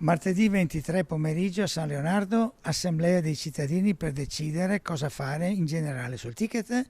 Martedì 23 pomeriggio a San Leonardo, assemblea dei cittadini per decidere cosa fare in generale sul ticket.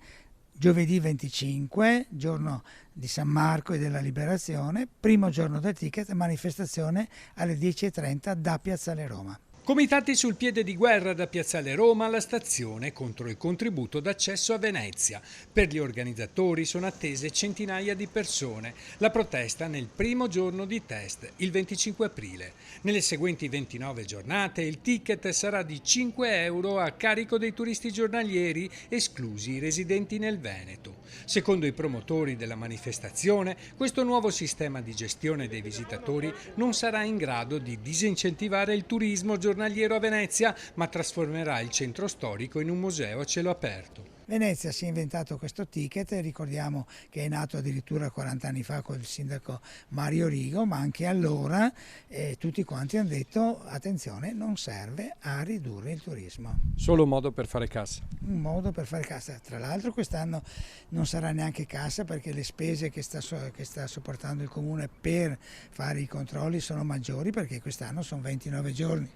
Giovedì 25, giorno di San Marco e della Liberazione, primo giorno del ticket, manifestazione alle 10:30 da Piazzale Roma. Comitati sul piede di guerra da Piazzale Roma alla stazione contro il contributo d'accesso a Venezia. Per gli organizzatori sono attese centinaia di persone. La protesta nel primo giorno di test, il 25 aprile. Nelle seguenti 29 giornate il ticket sarà di 5 euro a carico dei turisti giornalieri, esclusi i residenti nel Veneto. Secondo i promotori della manifestazione, questo nuovo sistema di gestione dei visitatori non sarà in grado di disincentivare il turismo giornaliero a Venezia, ma trasformerà il centro storico in un museo a cielo aperto. Venezia si è inventato questo ticket, ricordiamo che è nato addirittura 40 anni fa con il sindaco Mario Rigo, ma anche allora tutti quanti hanno detto attenzione, non serve a ridurre il turismo. Solo un modo per fare cassa. Un modo per fare cassa. Tra l'altro quest'anno non sarà neanche cassa perché le spese che sta sopportando il comune per fare i controlli sono maggiori, perché quest'anno sono 29 giorni.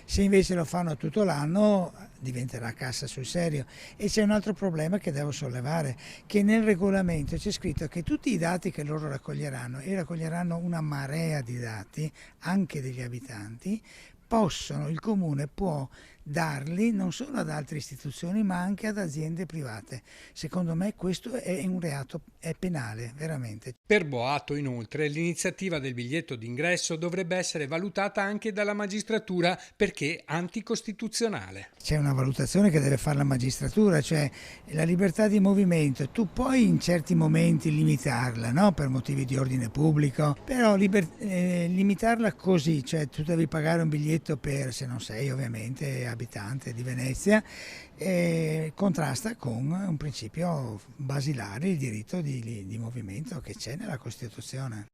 Se invece lo fanno tutto l'anno diventerà cassa sul serio. E c'è un altro problema che devo sollevare, che nel regolamento c'è scritto che tutti i dati che loro raccoglieranno, e raccoglieranno una marea di dati anche degli abitanti, il comune può darli non solo ad altre istituzioni ma anche ad aziende private. Secondo me questo è un reato, è penale, veramente. Per Boato, inoltre, l'iniziativa del biglietto d'ingresso dovrebbe essere valutata anche dalla magistratura perché anticostituzionale. C'è una valutazione che deve fare la magistratura, cioè la libertà di movimento, tu puoi in certi momenti limitarla, no? Per motivi di ordine pubblico, però limitarla così, cioè tu devi pagare un biglietto per, se non sei ovviamente abitante di Venezia, contrasta con un principio basilare, il diritto di movimento che c'è nella Costituzione.